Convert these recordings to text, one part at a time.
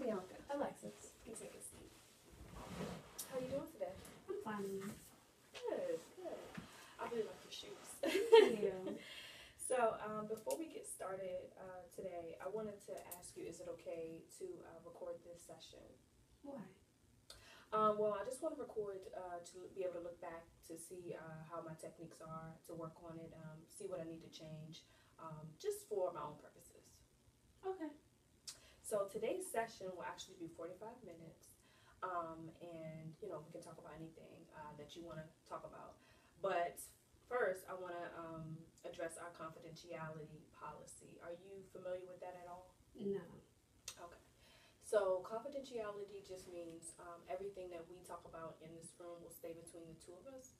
Bianca. Alexis. You take a seat. How you doing today? I'm fine. Good, good. I really like your shoes. Thank you. So, before we get started today, I wanted to ask you, is it okay to record this session? Why? Well, I just want to record to be able to look back to see how my techniques are, to work on it, see what I need to change, just for my own purposes. Okay. So today's session will actually be 45 minutes, and we can talk about anything that you want to talk about. But first, I want to address our confidentiality policy. Are you familiar with that at all? No. Okay. So confidentiality just means everything that we talk about in this room will stay between the two of us.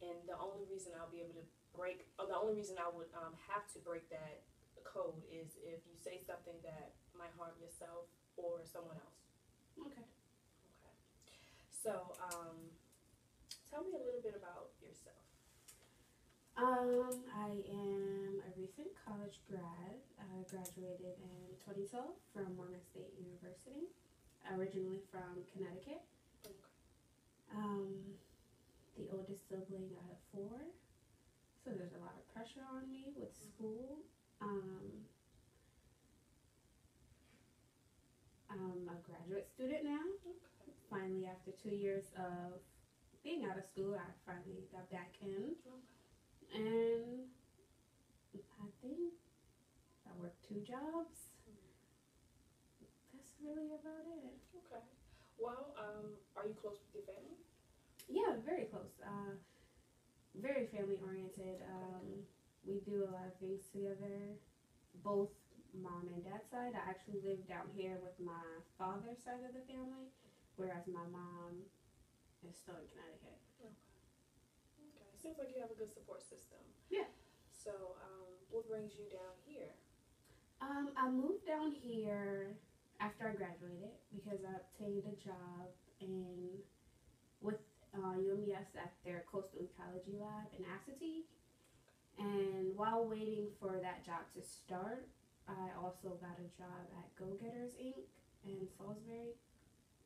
And the only reason I'll be able to the only reason I would have to break that code is if you say something that might harm yourself or someone else. Okay. Okay. So, tell me a little bit about yourself. I am a recent college grad. I graduated in 2012 from Morgan State University, originally from Connecticut. Okay. The oldest sibling out of four, so there's a lot of pressure on me with school. I'm a graduate student now. Okay. Finally, after 2 years of being out of school, I finally got back in. Okay. And I think I work 2 jobs. That's really about it. Okay. Well, are you close with your family? Yeah, very close. Very family oriented. We do a lot of things together, both mom and dad side. I actually live down here with my father's side of the family, whereas my mom is still in Connecticut. Okay. Okay. Seems like you have a good support system. Yeah. So, what brings you down here? I moved down here after I graduated because I obtained a job with UMES at their coastal ecology lab in Assateague. And while waiting for that job to start, I also got a job at Go Getters Inc. in Salisbury,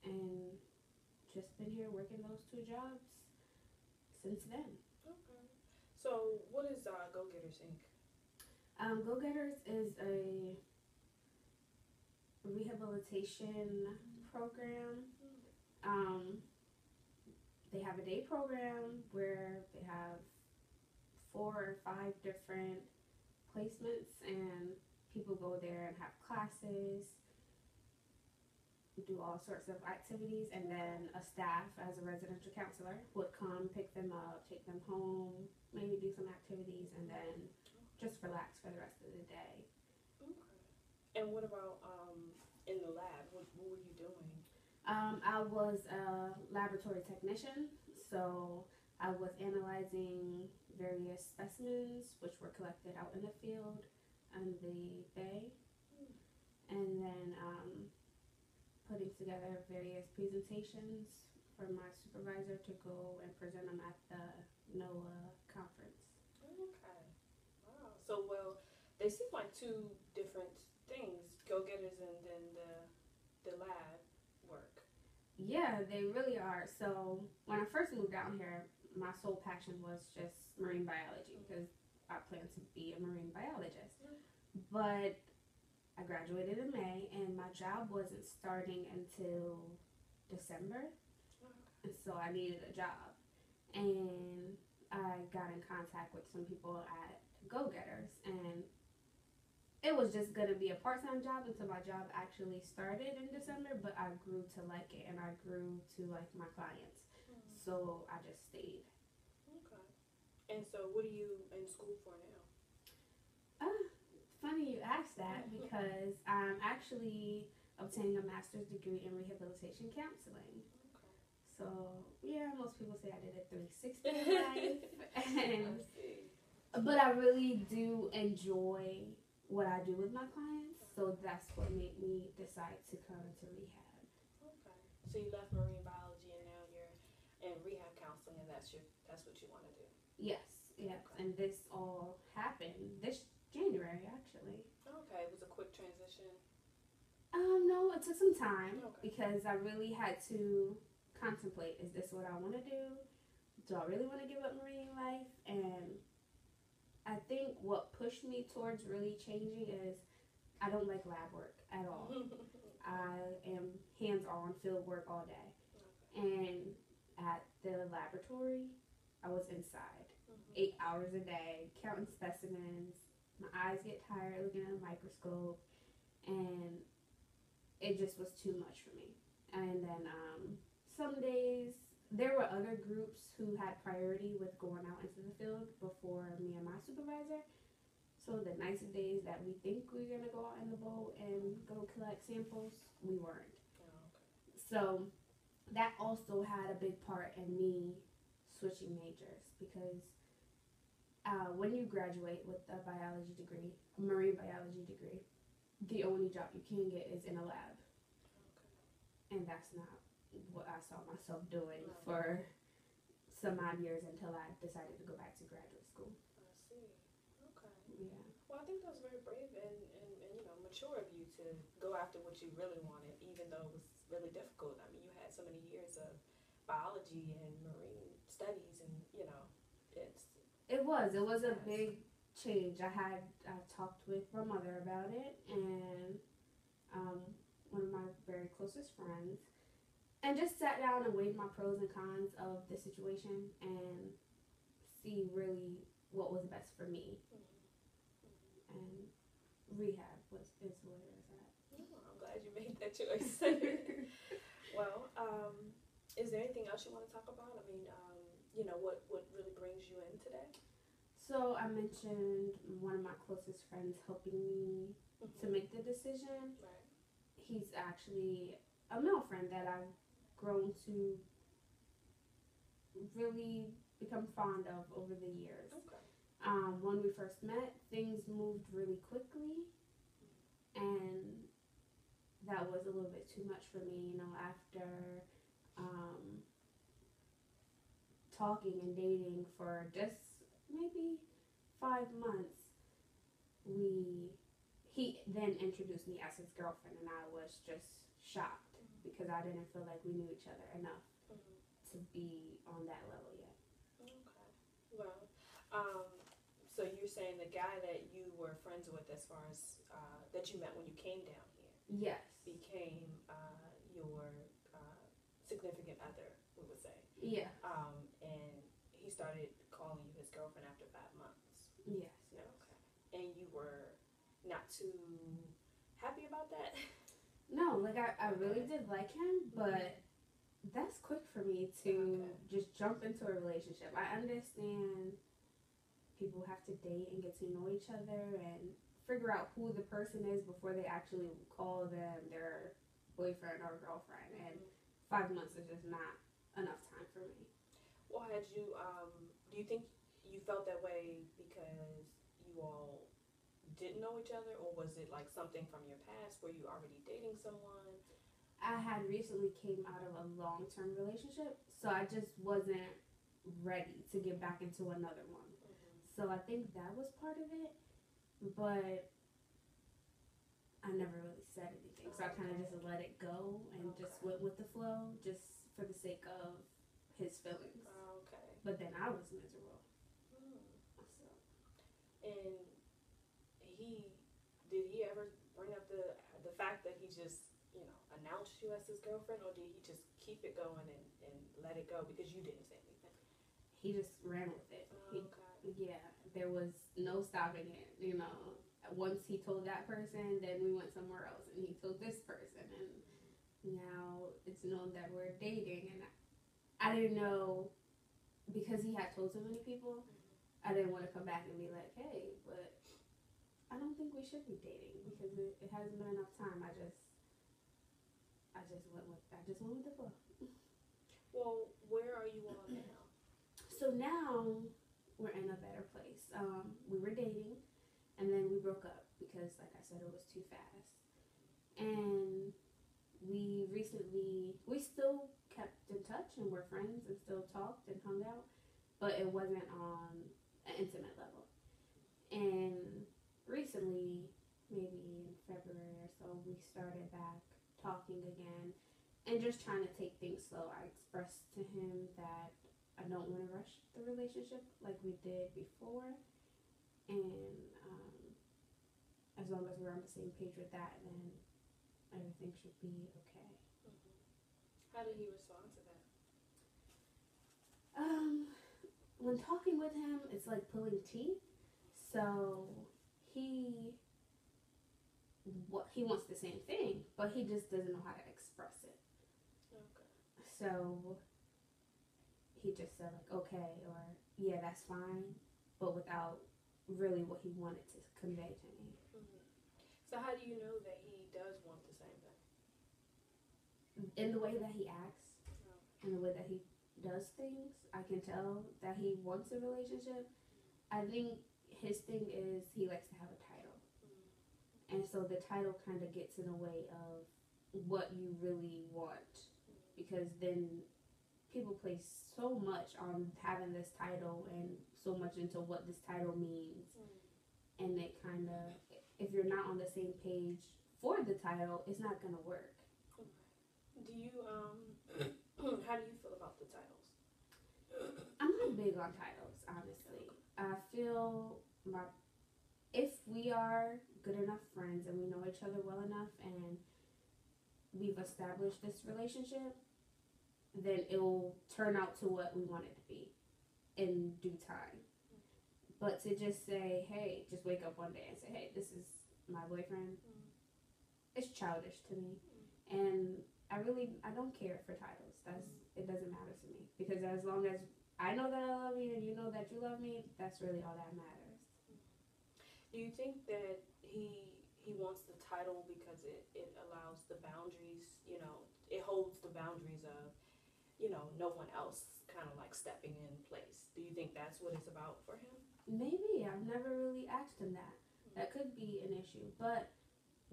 and just been here working those 2 jobs since then. Okay. So, what is Go Getters Inc.? Go Getters is a rehabilitation program. They have a day program where they have 4 or 5 different placements, and people go there and have classes, do all sorts of activities, and then a staff as a residential counselor would come pick them up, take them home, maybe do some activities, and then just relax for the rest of the day. Okay. And what about in the lab? What were you doing? I was a laboratory technician, so I was analyzing various specimens which were collected out in the field and the bay, and then putting together various presentations for my supervisor to go and present them at the NOAA conference. Okay. Wow. So, well, they seem like 2 different things, go-getters and then the lab work. Yeah, they really are. So when I first moved down here, my sole passion was just marine biology because I planned to be a marine biologist. But I graduated in May, and my job wasn't starting until December, and so I needed a job. And I got in contact with some people at Go Getters, and it was just going to be a part-time job until my job actually started in December, but I grew to like it, and I grew to like my clients. So I just stayed. Okay. And so what are you in school for now? Funny you asked that because I'm actually obtaining a master's degree in rehabilitation counseling. Okay. So yeah, most people say I did a 360 life, but I really do enjoy what I do with my clients, so that's what made me decide to come into rehab. Okay. So you left marine biology and now you're in rehab counseling, and that's what you want to do. Yes, yes, okay. And this all happened this January, actually. Okay, it was a quick transition. No, it took some time Okay. because I really had to contemplate, is this what I want to do? Do I really want to give up marine life? And I think what pushed me towards really changing is I don't like lab work at all. I am hands-on field work all day. And at the laboratory, I was inside 8 hours a day, counting specimens. My eyes get tired looking at a microscope, and it just was too much for me. And then some days, there were other groups who had priority with going out into the field before me and my supervisor. So the nicer days that we think we're going to go out in the boat and go collect samples, we weren't. So that also had a big part in me switching majors because when you graduate with a biology degree, a marine biology degree, the only job you can get is in a lab. And that's not what I saw myself doing for some odd years until I decided to go back to graduate school. I see. Okay. Yeah. Well, I think that was very brave and mature of you to go after what you really wanted, even though it was really difficult. I mean, you had so many years of biology and marine studies, and It was a big change. I talked with my mother about it, and one of my very closest friends, and just sat down and weighed my pros and cons of the situation and see really what was best for me. And rehab is where it was at. Oh, I'm glad you made that choice. Well, is there anything else you want to talk about? I mean, what really brings you in today? So I mentioned one of my closest friends helping me to make the decision. Right. He's actually a male friend that I've grown to really become fond of over the years. Okay. When we first met, things moved really quickly, and that was a little bit too much for me. After talking and dating for just maybe 5 months, he then introduced me as his girlfriend, and I was just shocked because I didn't feel like we knew each other enough to be on that level yet. Okay. Well, so you're saying the guy that you were friends with, as far as that you met when you came down here, Yes. became your significant other, we would say. Yeah. And he started calling you his girlfriend after 5 months. Yes. Okay. And you were not too happy about that? No, like I really did like him, but that's quick for me to just jump into a relationship. I understand people have to date and get to know each other and figure out who the person is before they actually call them their boyfriend or girlfriend. And 5 months is just not enough time for me. Well, had you, do you think you felt that way because you all didn't know each other, or was it like something from your past? Were you already dating someone? I had recently came out of a long-term relationship, so I just wasn't ready to get back into another one. So I think that was part of it, but I never really said anything. So I kind of just let it go and just went with the flow, just for the sake of his feelings. Okay. But then I was miserable. So. And did he ever bring up the fact that he just, announced you as his girlfriend, or did he just keep it going and let it go because you didn't say anything? He just ran with it. Yeah, there was no stopping it, Once he told that person, then we went somewhere else, and he told this person, and now it's known that we're dating, and I didn't know, because he had told so many people, I didn't want to come back and be like, hey, but I don't think we should be dating because it hasn't been enough time. I just went with the flow. Well, where are you all now? So now we're in a better place. We were dating, and then we broke up because, like I said, it was too fast. And we still kept in touch and were friends and still talked and hung out, but it wasn't on an intimate level. And recently, maybe in February or so, we started back talking again, and just trying to take things slow. I expressed to him that I don't want to rush the relationship like we did before, and as long as we're on the same page with that, then everything should be okay. How did he respond to that? When talking with him, it's like pulling teeth. So he wants the same thing, but he just doesn't know how to express it. Okay. So he just said like, okay, or yeah, that's fine, but without really what he wanted to convey to me. So how do you know that he does want the same thing? In the way that he acts, in the way that he does things, I can tell that he wants a relationship. I think his thing is he likes to have a title. And so the title kind of gets in the way of what you really want, because then people place so much on having this title and so much into what this title means. And it kind of, if you're not on the same page for the title, it's not going to work. Do you, how do you feel about the titles? I'm not big on titles, honestly. I feel if we are good enough friends and we know each other well enough and we've established this relationship, then it will turn out to what we want it to be in due time. But to just say, hey, just wake up one day and say, hey, this is my boyfriend, it's childish to me. And I don't care for titles. It doesn't matter to me, because as long as I know that I love you and you know that you love me, that's really all that matters. Do you think that he wants the title because it allows the boundaries, it holds the boundaries of, no one else kind of like stepping in place? Do you think that's what it's about for him? Maybe. I've never really asked him that. That could be an issue. But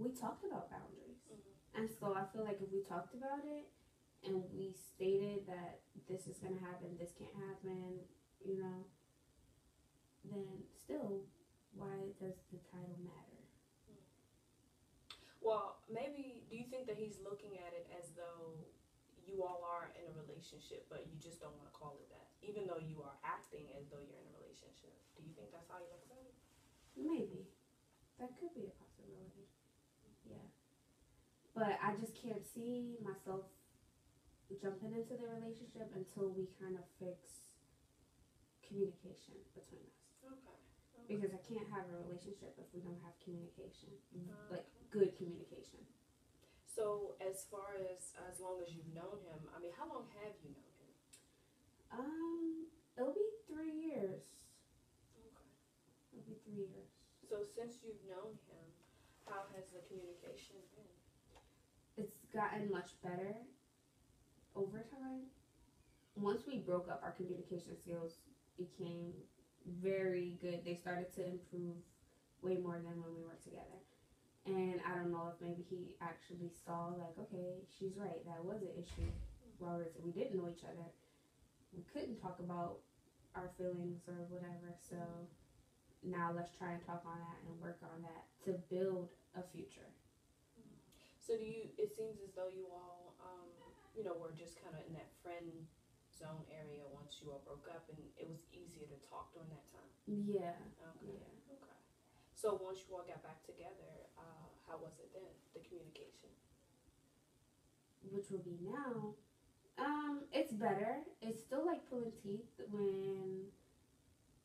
we talked about boundaries. And so I feel like if we talked about it and we stated that this is going to happen, this can't happen, then still, why does the title matter? Well, maybe, do you think that he's looking at it as though you all are in a relationship, but you just don't want to call it that, even though you are acting as though you're in a relationship? Do you think that's how he looks at it? Maybe. That could be a possibility. Yeah. But I just can't see myself jumping into the relationship until we kind of fix communication between us. Okay. Because I can't have a relationship if we don't have communication, like good communication. So as far as long as you've known him, I mean, how long have you known him? It'll be 3 years. Okay. It'll be 3 years. So since you've known him, how has the communication been? It's gotten much better over time. Once we broke up, our communication skills became very good. They started to improve way more than when we were together. And I don't know if maybe he actually saw, like, okay, she's right, that was an issue. While we didn't know each other, we couldn't talk about our feelings or whatever. So now let's try and talk on that and work on that to build a future. So it seems as though you all, were just kind of in that friend zone area once you all broke up, and it was easier to talk during that time? Yeah. Okay. Yeah. Okay. So once you all got back together, how was it then, the communication? Which will be now. It's better. It's still like pulling teeth when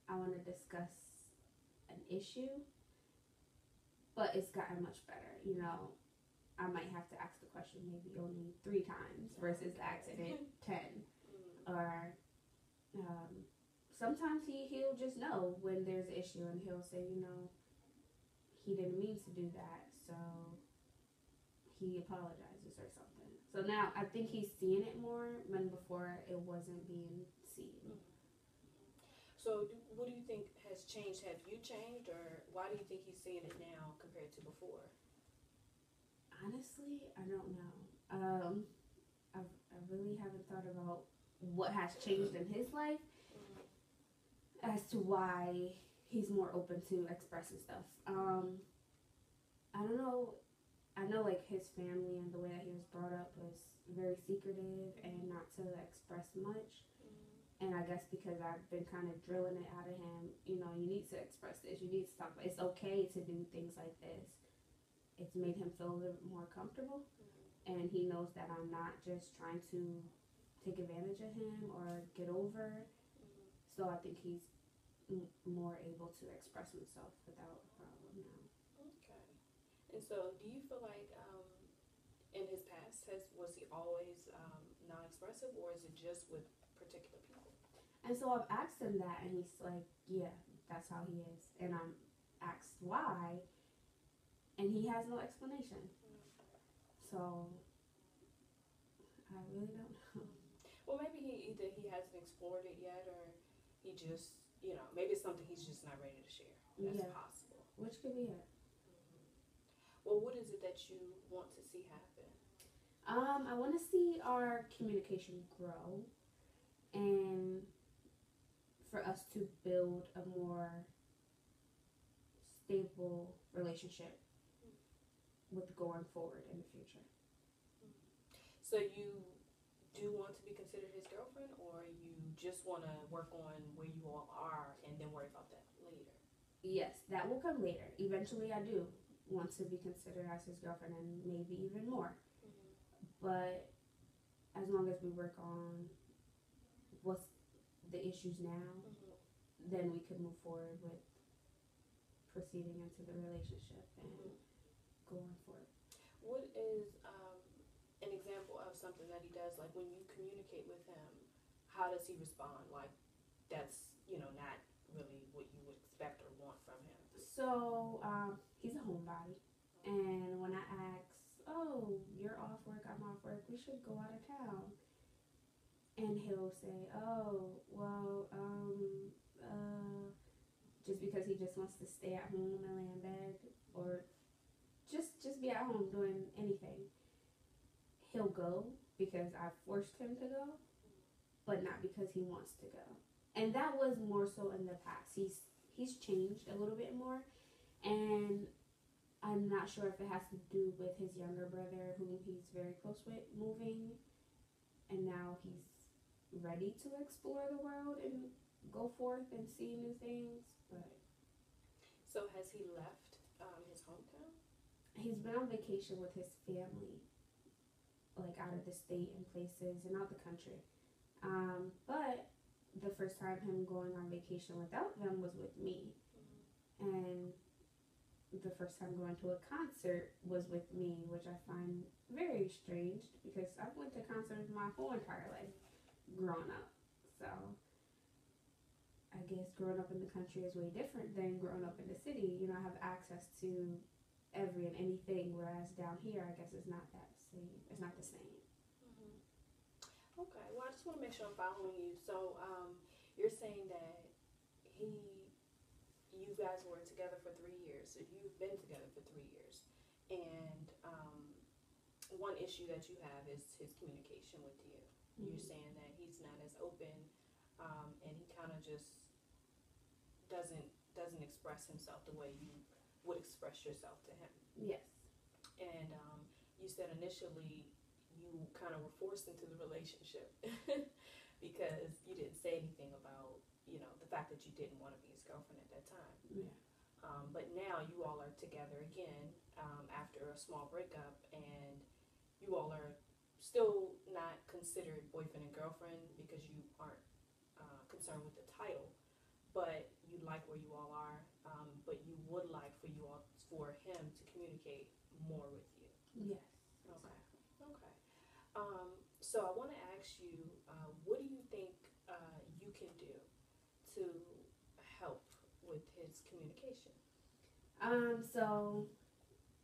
I want to discuss an issue, but it's gotten much better. I might have to ask the question maybe only 3 times versus asking it 10. Or sometimes he'll just know when there's an issue and he'll say, he didn't mean to do that, so he apologizes or something. So now I think he's seeing it more when before it wasn't being seen. So what do you think has changed? Have you changed, or why do you think he's seeing it now compared to before? Honestly, I don't know. I really haven't thought about what has changed in his life as to why he's more open to expressing stuff. I don't know. I I know like his family and the way that he was brought up was very secretive and not to express much. And I guess because I've been kind of drilling it out of him, you know, you need to express this. You need to talk about it. It's okay to do things like this. It's made him feel a little bit more comfortable. And he knows that I'm not just trying to take advantage of him or get over. So I think he's more able to express himself without a problem now. Okay. And so, do you feel like in his past was he always non-expressive, or is it just with particular people? And so I've asked him that, and he's like, "Yeah, that's how he is." And I'm asked why, and he has no explanation. So I really don't know. Well, maybe either he hasn't explored it yet, or he just, maybe it's something he's just not ready to share. That's possible. Which could be it. Well, what is it that you want to see happen? I want to see our communication grow, and for us to build a more stable relationship with going forward in the future. So you do want to be considered his girlfriend, or you just want to work on where you all are and then worry about that later? Yes, that will come later. Eventually, I do want to be considered as his girlfriend and maybe even more. But as long as we work on what's the issues now, then we can move forward with proceeding into the relationship and going for it. What is an example of something that he does? Like when you communicate with him, how does he respond? Like that's, not really what you would expect or want from him. So he's a homebody. And when I ask, "Oh, you're off work, I'm off work, we should go out of town," and he'll say, "Oh, well, just because he just wants to stay at home and lay in bed, or just be at home doing anything," he'll go because I forced him to go, but not because he wants to go. And that was more so in the past. He's changed a little bit more, and I'm not sure if it has to do with his younger brother, who he's very close with, moving, and now he's ready to explore the world and go forth and see new things. But so has he left his hometown? He's been on vacation with his family, like out of the state and places and out the country. But the first time him going on vacation without them was with me, and the first time going to a concert was with me, which I find very strange because I've went to concerts my whole entire life growing up. So I guess growing up in the country is way different than growing up in the city. I have access to every and anything, whereas down here I guess it's not that same. It's not the same. Okay, well, I just want to make sure I'm following you. So, you're saying that you guys were together for 3 years. So you've been together for 3 years, and one issue that you have is his communication with you. You're saying that he's not as open, and he kind of just doesn't express himself the way you would express yourself to him. Yes. And you said initially you kind of were forced into the relationship because you didn't say anything about, the fact that you didn't want to be his girlfriend at that time. Yeah. But now you all are together again after a small breakup, and you all are still not considered boyfriend and girlfriend because you aren't concerned with the title, but you like where you all are, but you would like for him to communicate more with you. Yes. Okay. So I want to ask you, what do you think you can do to help with his communication? So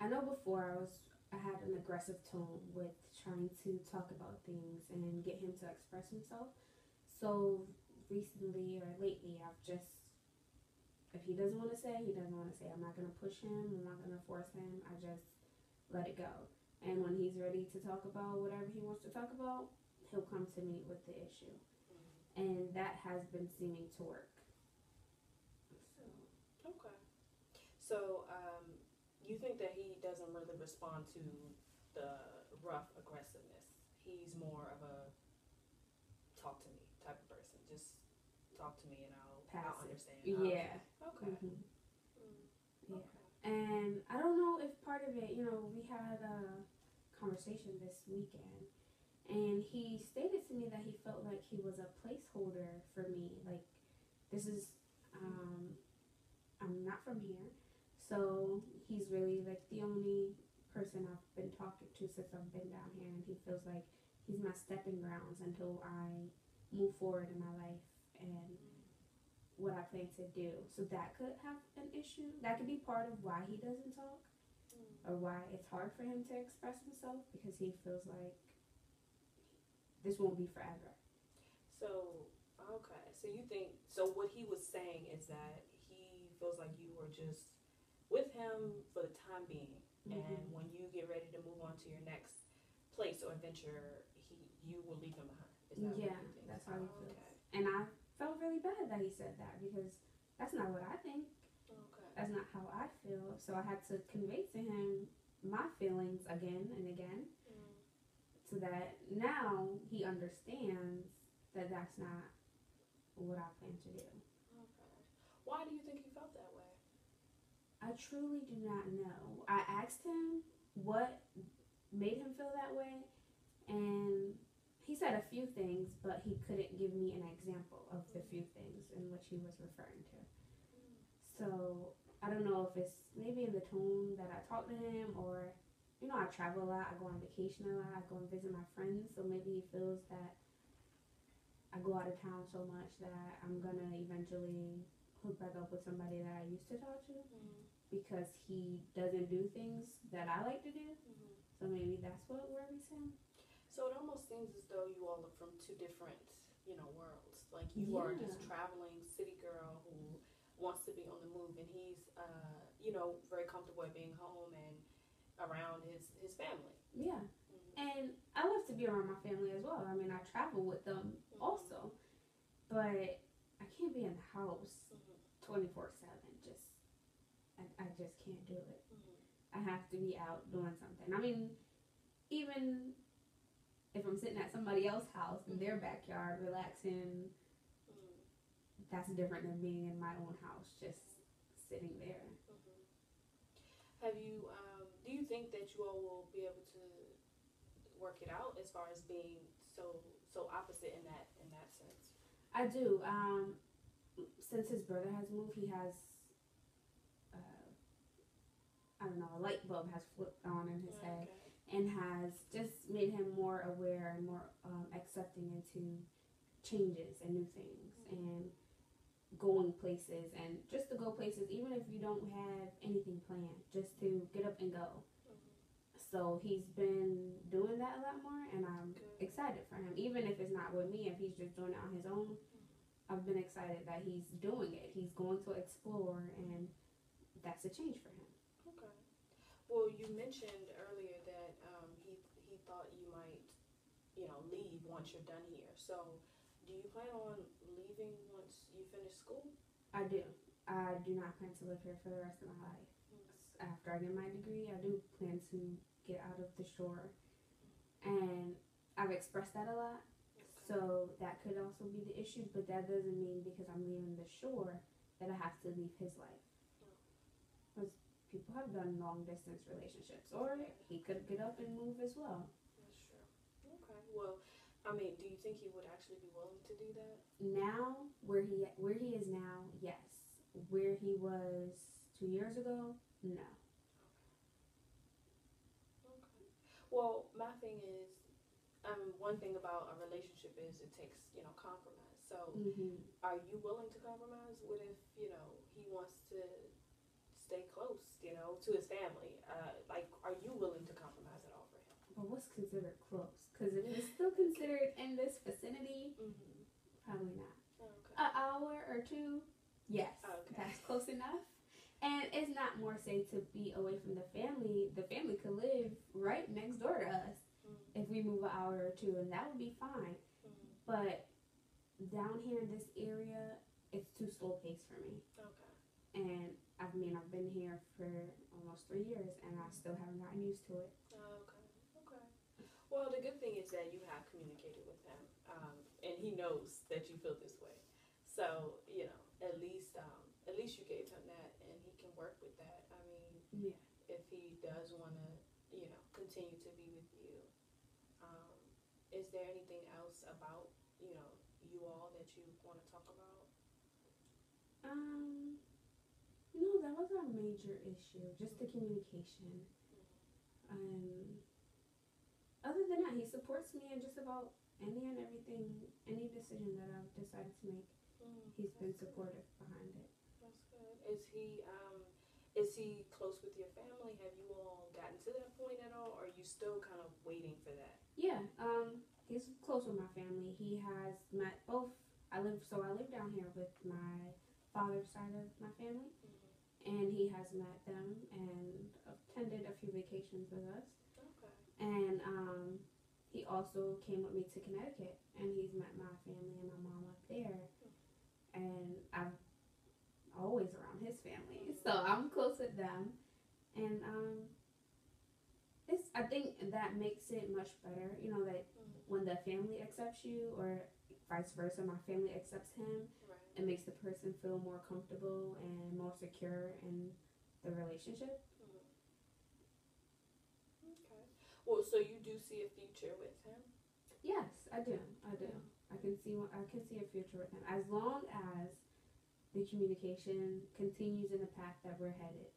I know before I had an aggressive tone with trying to talk about things and get him to express himself. So recently or lately, I've just, if he doesn't want to say, he doesn't want to say. I'm not going to push him. I'm not going to force him. I just let it go. And when he's ready to talk about whatever he wants to talk about, he'll come to me with the issue. And that has been seeming to work. Okay. So, you think that he doesn't really respond to the rough aggressiveness. He's more of a talk to me type of person. Just talk to me and I'll understand. Yeah. Okay. Mm-hmm. Yeah. Okay. And I don't know if part of it, we had a conversation this weekend, and he stated to me that he felt like he was a placeholder for me. Like, this is, I'm not from here, so he's really like the only person I've been talking to since I've been down here, and he feels like he's my stepping grounds until I move forward in my life and what I plan to do. So that could have an issue. That could be part of why he doesn't talk, or why it's hard for him to express himself, because he feels like this won't be forever. So, okay. So you think, so what he was saying is that he feels like you were just with him for the time being, and when you get ready to move on to your next place or adventure, you will leave him behind. Is that Yeah, what you think? that's how he feels. Okay. And I felt really bad that he said that, because that's not what I think. Okay. That's not how I feel. So I had to convey to him my feelings again and again, so that now he understands that that's not what I plan to do. Okay. Why do you think he felt that way? I truly do not know. I asked him what made him feel that way, and he said a few things, but he couldn't give me an example of the few things in which he was referring to. So I don't know if it's maybe in the tone that I talk to him, or I travel a lot, I go on vacation a lot, I go and visit my friends, so maybe he feels that I go out of town so much that I'm gonna eventually hook back up with somebody that I used to talk to, because he doesn't do things that I like to do. So maybe that's what worries him. So it almost seems as though you all are from two different, worlds. Like you are this traveling city girl who wants to be on the move, and he's, very comfortable at being home and around his family. Yeah. And I love to be around my family as well. I mean, I travel with them also, but I can't be in the house 24/7. I just can't do it. I have to be out doing something. I mean, even if I'm sitting at somebody else's house in their backyard relaxing, that's different than being in my own house just sitting there. Have you, do you think that you all will be able to work it out as far as being so opposite in that sense? I do. Since his brother has moved, he has, a light bulb has flipped on in his head, and has just made him more aware and more accepting into changes and new things, and going places, and just to go places even if you don't have anything planned, just to get up and go. So he's been doing that a lot more, and I'm excited for him, even if it's not with me, if he's just doing it on his own. I've been excited that he's doing it. He's going to explore, and that's a change for him. Okay. Well, you mentioned earlier that he thought you might, leave once you're done here. So do you plan on leaving once you finish school? I do. I do not plan to live here for the rest of my life. After I get my degree, I do plan to get out of the shore. And I've expressed that a lot. So that could also be the issue, but that doesn't mean because I'm leaving the shore that I have to leave his life. Because people have done long distance relationships, or he could get up and move as well. That's true. Okay. Well, I mean, do you think he would actually be willing to do that? Now, where he is now, yes. Where he was 2 years ago, no. Okay. Well, my thing is, one thing about a relationship is it takes, compromise. So, are you willing to compromise? What if, he wants to stay close, to his family? Are you willing to compromise at all for him? But what's considered close? Because if it's still considered in this vicinity, probably not. Okay. An hour or two, yes, that's close enough. And it's not more say to be away from the family. The family could live right next door to us if we move an hour or two, and that would be fine. But down here in this area, it's too slow paced for me. Okay. And I've been here for almost 3 years, and I still haven't gotten used to it. Oh, okay. Okay. Well, the good thing is that you have communicated with him, and he knows that you feel this way. So at least you gave him that, and he can work with that. I mean, Yeah. if he does want to, continue to be with you, is there anything else about, you all that you want to talk about? No, that was our major issue, just the communication. Other than that, he supports me in just about any and everything, any decision that I've decided to make. He's been supportive behind it. That's good. Is he close with your family? Have you all gotten to that point at all, or are you still kind of waiting for that? Yeah, he's close with my family. He has met both. I live down here with my father's side of my family, and he has met them and attended a few vacations with us. Okay. And he also came with me to Connecticut, and he's met my family and my mom up there. And I'm always around his family, so I'm close with them. And I think that makes it much better, that when the family accepts you, or vice versa, my family accepts him. Right. It makes the person feel more comfortable and more secure in the relationship. Okay. Well, so you do see a future with him? Yes, I do. I can see a future with him, as long as the communication continues in the path that we're headed.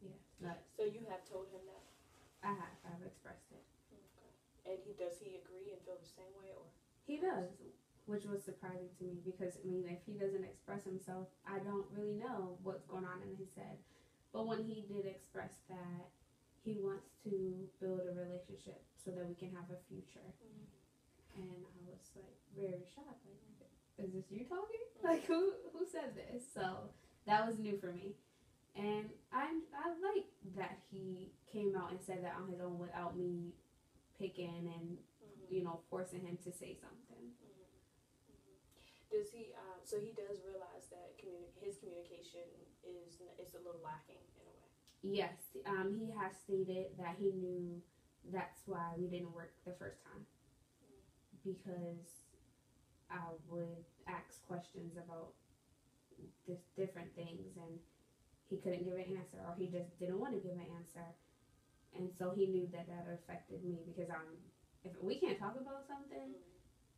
Yes. So you have told him that? I've expressed it. Okay. And does he agree and feel the same way, or? He does, which was surprising to me, because if he doesn't express himself, I don't really know what's going on in his head. But when he did express that he wants to build a relationship so that we can have a future, and I was like very shocked. Like, is this you talking? Like, who said this? So that was new for me. And I like that he came out and said that on his own without me picking and forcing him to say something. Does he? So he does realize that his communication is a little lacking in a way. Yes, he has stated that he knew that's why we didn't work the first time, because I would ask questions about different things, and he couldn't give an answer, or he just didn't want to give an answer. And so he knew that affected me, because if we can't talk about something,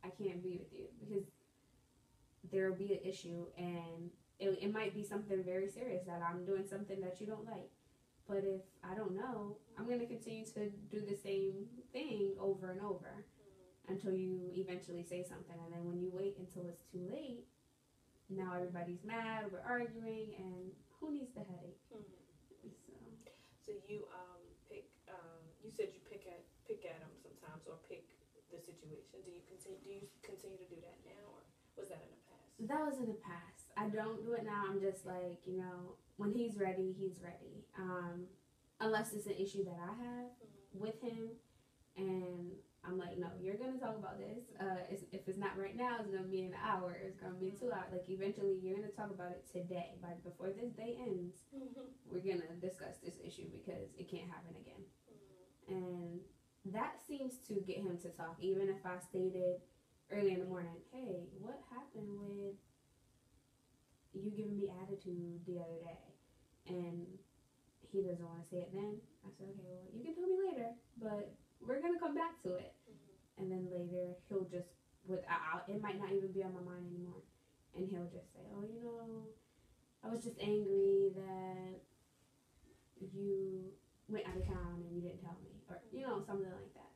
I can't be with you, because there will be an issue, and it might be something very serious, that I'm doing something that you don't like. But if I don't know, I'm going to continue to do the same thing over and over until you eventually say something. And then when you wait until it's too late, now everybody's mad, we're arguing, and who needs the headache? So you you said you pick at them sometimes, or pick the situation. Do you continue to do that now, or was that in the past? That was in the past. I don't do it now. I'm just like, when he's ready, he's ready. Unless it's an issue that I have with him, and I'm like, no, you're gonna talk about this. If it's not right now, it's gonna be an hour. It's gonna be 2 hours. Like, eventually, you're gonna talk about it today. But before this day ends, we're gonna discuss this issue, because it can't happen again. And that seems to get him to talk. Even if I stated early in the morning, hey, what happened with you giving me attitude the other day? And he doesn't want to say it then. I said, okay, well, you can tell me later, but we're going to come back to it. And then later, he'll just, it might not even be on my mind anymore. And he'll just say, oh, I was just angry that you went out of town and you didn't tell me. Or, something like that.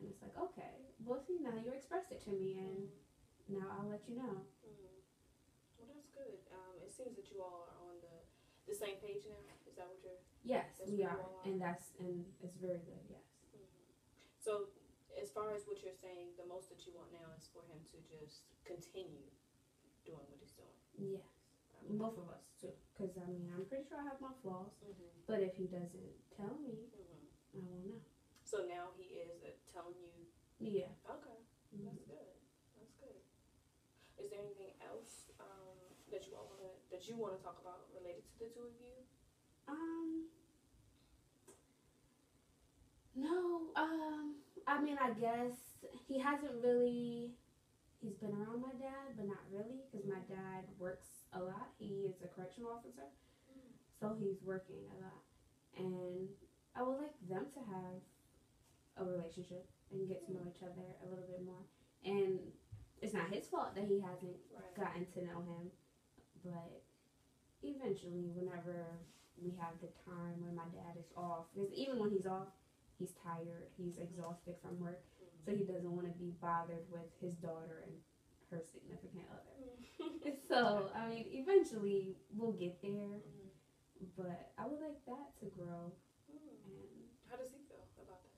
And it's like, okay, well, see, now you expressed it to me, and now I'll let you know. Well, that's good. It seems that you all are on the same page now. Is that what you're? Yes, we are, and it's very good. Yes. So, as far as what you're saying, the most that you want now is for him to just continue doing what he's doing. Yes, both of us too. Because I'm pretty sure I have my flaws, but if he doesn't tell me, I won't know. So now he is telling you. Yeah. Okay. That's good. That's good. Is there anything else that that you want to talk about related to the two of you? No. I mean, I guess he hasn't really. He's been around my dad, but not really, because my dad works a lot. He is a correctional officer, so he's working a lot. And I would like them to have a relationship and get to know each other a little bit more. And it's not his fault that he hasn't gotten to know him, but eventually, whenever we have the time when my dad is off, because even when he's off, he's tired, he's exhausted from work, so he doesn't want to be bothered with his daughter and her significant other. So, I mean, eventually we'll get there, but I would like that to grow. And how does he feel about that?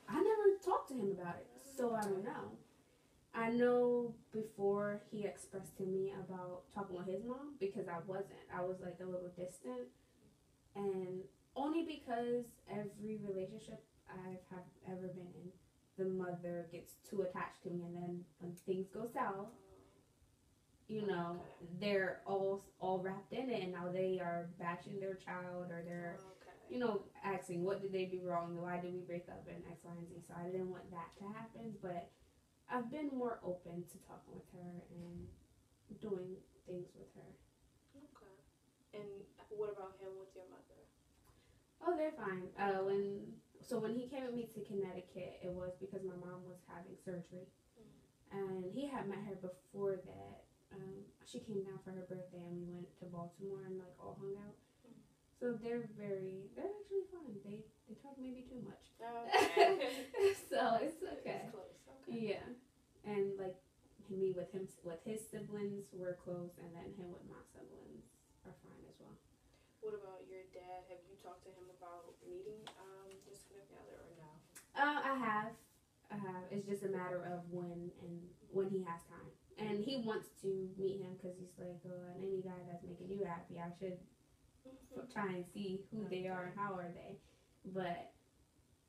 I never talked to him about it, so I don't know. I know before he expressed to me about talking with his mom, because I wasn't. I was like a little distant, and only because every relationship I have ever been in, the mother gets too attached to me, and then when things go south, you know, they're all wrapped in it, and now they are bashing their child, or they're, you know, asking what did they do wrong, why did we break up, and X, Y, and Z. So I didn't want that to happen, but I've been more open to talking with her and doing things with her. Okay. And what about him with your mother? Oh, they're fine. When he came with me to Connecticut, it was because my mom was having surgery, and he had met her before that. She came down for her birthday, and we went to Baltimore and like all hung out. So they're actually fine. They talk maybe too much. Okay. So it's okay. It's close. Okay. Yeah, and like me with his siblings, we're close, and then him with my siblings are fine as well. What about your dad? Have you talked to him about meeting your significant other or no? I have. It's just a matter of when he has time, and he wants to meet him because he's like, oh, any guy that's making you happy, I should try and see who they are and how are they. But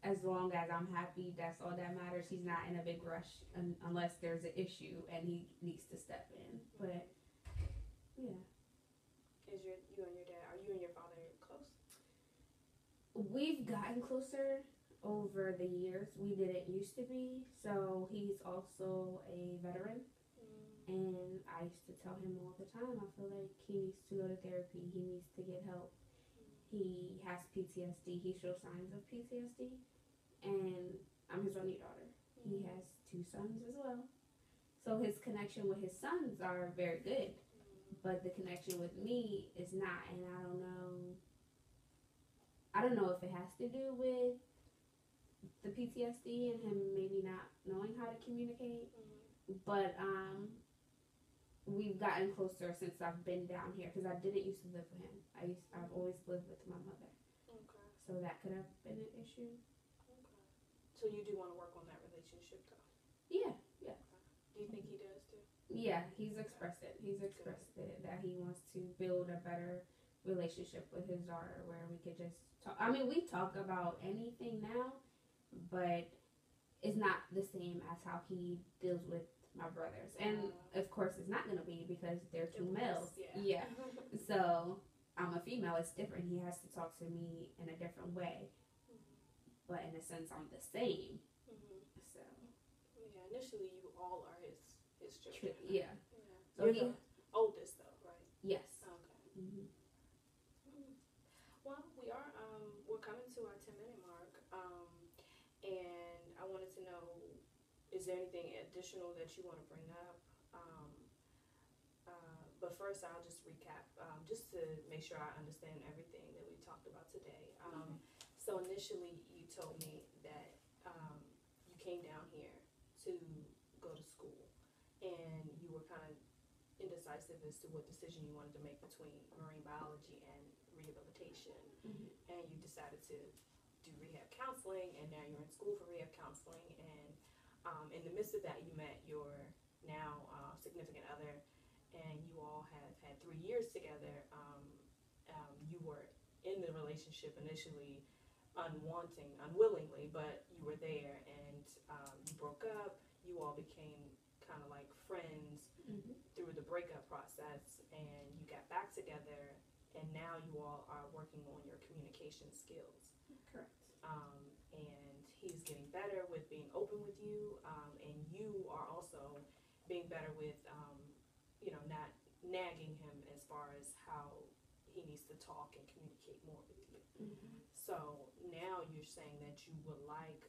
as long as I'm happy, that's all that matters. He's not in a big rush unless there's an issue and he needs to step in. But yeah. Is you and your dad, are you and your father close? We've gotten closer over the years. We didn't used to be. So he's also a veteran. And I used to tell him all the time, I feel like he needs to go to therapy. He needs to get help. He has PTSD. He shows signs of PTSD. And I'm his only daughter. He has 2 sons as well. So his connection with his sons are very good. But the connection with me is not. And I don't know if it has to do with the PTSD and him maybe not knowing how to communicate. But we've gotten closer since I've been down here, because I didn't used to live with him. I've always lived with my mother. Okay. So that could have been an issue. Okay. So you do want to work on that relationship, though? Yeah. Okay. Do you think he does too? Yeah, he's expressed it. He's expressed it that he wants to build a better relationship with his daughter, where we could just talk. I mean, we talk about anything now, but it's not the same as how he deals with my brothers. And of course it's not going to be, because they're 2 males. Yeah. So I'm a female. It's different. He has to talk to me in a different way. But in a sense, I'm the same. So yeah, initially you all are his children. Yeah. So you're the oldest, though, right? Yes. Okay. Well, we're coming to our 10-minute mark, and I wanted to know, is there anything additional that you want to bring up? But first, I'll just recap, just to make sure I understand everything that we talked about today. So initially, you told me that you came down here to go to school, and you were kind of indecisive as to what decision you wanted to make between marine biology and rehabilitation, and you decided to do rehab counseling, and now you're in school for rehab counseling, and in the midst of that, you met your now significant other, and you all have had 3 years together. You were in the relationship initially unwillingly, but you were there, and you broke up. You all became kind of like friends Mm-hmm. through the breakup process, and you got back together, and now you all are working on your communication skills. Correct. And he's getting better with being open with you, and you are also being better with, not nagging him as far as how he needs to talk and communicate more with you. Mm-hmm. So now you're saying that you would like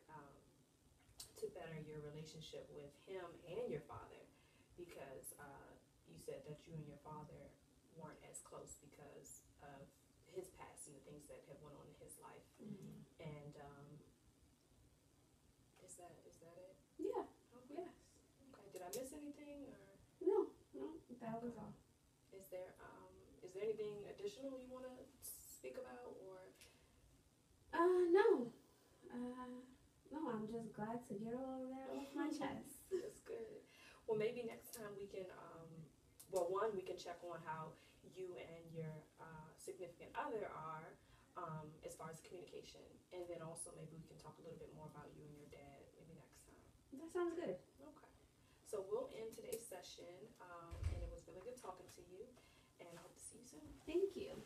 to better your relationship with him and your father, because you said that you and your father weren't as close because of his past and the things that have went on in his life. Mm-hmm. And is that it? Yeah. Okay. Yes. Okay. Did I miss anything, or No. That was all. is there anything additional you want to speak about, or? No. No, I'm just glad to get all of that off my chest. That's good. Well, maybe next time we can, we can check on how you and your significant other are as far as communication, and then also maybe we can talk a little bit more about you and your dad maybe next time. That sounds good. Okay. So we'll end today's session, and it was really good talking to you, and I hope to see you soon. Thank you.